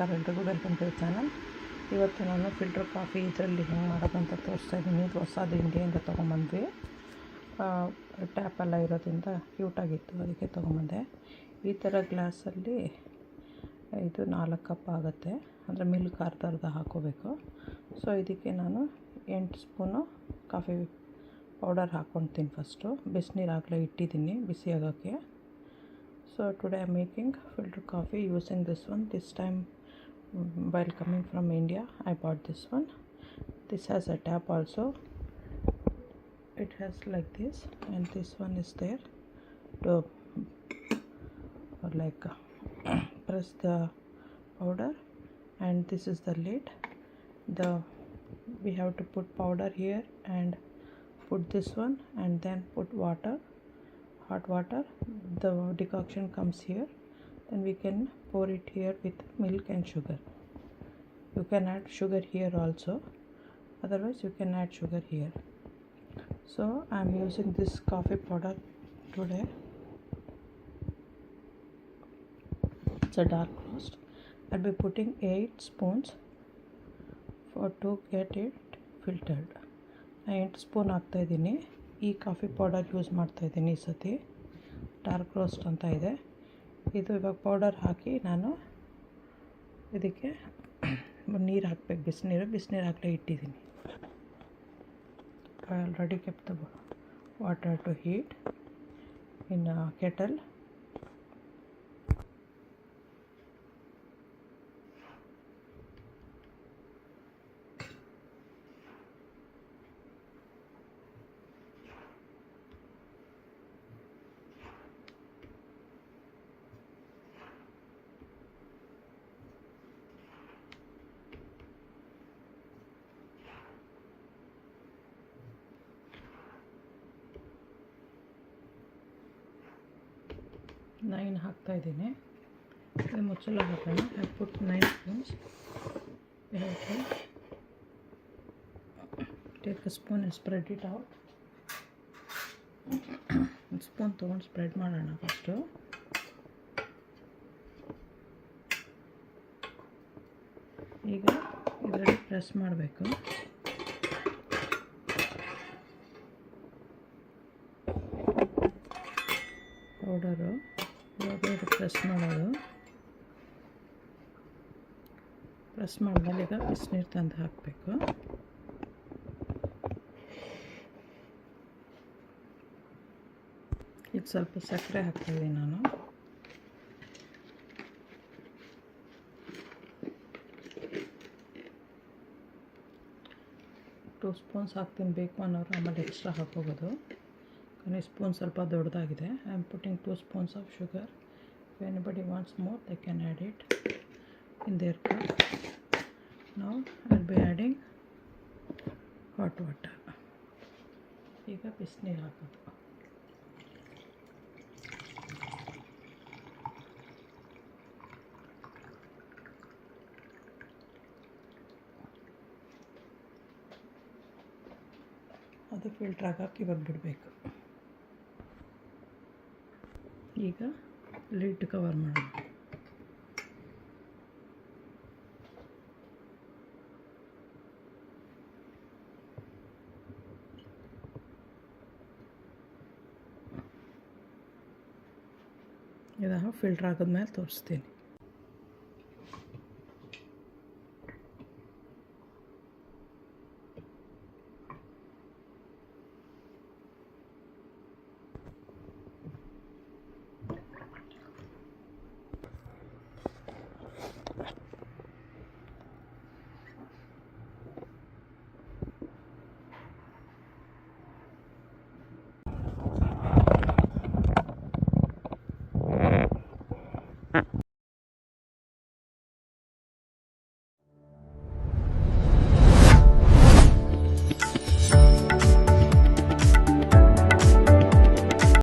ನಮಸ್ಕಾರ ಎಲ್ರಿಗೂ, welcome to channel. ಇವತ್ತು ನಾನು ಫಿಲ್ಟರ್ ಕಾಫಿ ಇದರಲ್ಲಿ ಹೆಂಗೆ ಮಾಡೋದಂತ ತೋರಿಸ್ತಾ ಇದ್ದೀನಿ. ಇದು ಹೊಸದು ಇಂಡಿಯಿಂದ ತೊಗೊಂಬಂದ್ವಿ. ಟ್ಯಾಪೆಲ್ಲ ಇರೋದ್ರಿಂದ ಕ್ಯೂಟಾಗಿತ್ತು, ಅದಕ್ಕೆ ತೊಗೊಂಬಂದೆ. ಈ ಥರ ಗ್ಲಾಸಲ್ಲಿ ಇದು 4 ಕಪ್ ಆಗುತ್ತೆ, ಅಂದರೆ ಮಿಲ್ಕ್ ಅರ್ಧ ಹಾಕ್ಕೋಬೇಕು. ಸೊ ಇದಕ್ಕೆ ನಾನು 8 ಸ್ಪೂನು ಕಾಫಿ ಪೌಡರ್ ಹಾಕ್ಕೊಳ್ತೀನಿ. ಫಸ್ಟು ಬಿಸಿನೀರು ಆಗಲೇ ಇಟ್ಟಿದ್ದೀನಿ ಬಿಸಿ ಆಗೋಕ್ಕೆ. So today I am making filter coffee using this one. This time while coming from India I bought this one. This has a tap also. It has like this, and this one is there to like press the powder, and this is the lid. We have to put powder here and put this one, and then put water, hot water. The decoction comes here, then we can pour it here with milk and sugar. You can add sugar here also, otherwise you can add sugar here. So I am using this coffee powder today. It's a dark roast. I'll be putting 8 spoons to get it filtered. 8 spoon ಹಾಕ್ತಾಯಿದ್ದೀನಿ. ಈ coffee powder use ಮಾಡ್ತಾಯಿದ್ದೀನಿ ಈ ಸತಿ. Dark roast ಅಂತ ಇದೆ ಇದು. ಇವಾಗ powder ಹಾಕಿ ನಾನು ಇದಕ್ಕೆ ನೀರು ಹಾಕಬೇಕು, ಬಿಸಿನೀರು ಹಾಕಲೇ ಇಟ್ಟಿದ್ದೀನಿ. I already kept the water to heat in kettle. Nine ಹಾಕ್ತಾಯಿದ್ದೀನಿ. ಇದು ಮುಚ್ಚಳ ಹಾಕೋಣ. I put 9 spoons. Take a spoon and spread it out. ಒಂದು ಸ್ಪೂನ್ ತೊಗೊಂಡು ಸ್ಪ್ರೆಡ್ ಮಾಡೋಣ ಫಸ್ಟು. ಈಗ ಇದರಲ್ಲಿ ಪ್ರೆಸ್ ಮಾಡಬೇಕು. ಪೌಡರು ಪ್ರೆಸ್ ಮಾಡೋದು. ಪ್ರೆಸ್ ಮಾಡಿದ್ಮೇಲೆ ಈಗ ಬಿಸಿನೀರು ತಂದು ಹಾಕಬೇಕು. ಈಗ ಸ್ವಲ್ಪ ಸಕ್ಕರೆ ಹಾಕ್ತಾಯಿದ್ದೀನಿ ನಾನು. ಟೂ ಸ್ಪೂನ್ಸ್ ಹಾಕ್ತೀನಿ, ಬೇಕು ಅನ್ನೋರು ಆಮೇಲೆ ಎಕ್ಸ್ಟ್ರಾ ಹಾಕ್ಕೋಬೋದು. ಈ ಸ್ಪೂನ್ ಸ್ವಲ್ಪ ದೊಡ್ಡದಾಗಿದೆ. I am putting 2 spoons of sugar. If anybody wants more they can add it in their cup. Now I will be adding hot water. ಈಗ ಬಿಸಿನೀರು ಹಾಕೋದು. ಅದು ಫಿಲ್ಟ್ರ್ ಆಗೋಕ್ಕೆ ಇವಾಗ ಬಿಡಬೇಕು. ಈಗ ಲಿಡ್ ಕವರ್ ಮಾಡೋಣ. ಇದು ಫಿಲ್ಟ್ರ್ ಆಗೋದ್ಮೇಲೆ ತೋರಿಸ್ತೀನಿ.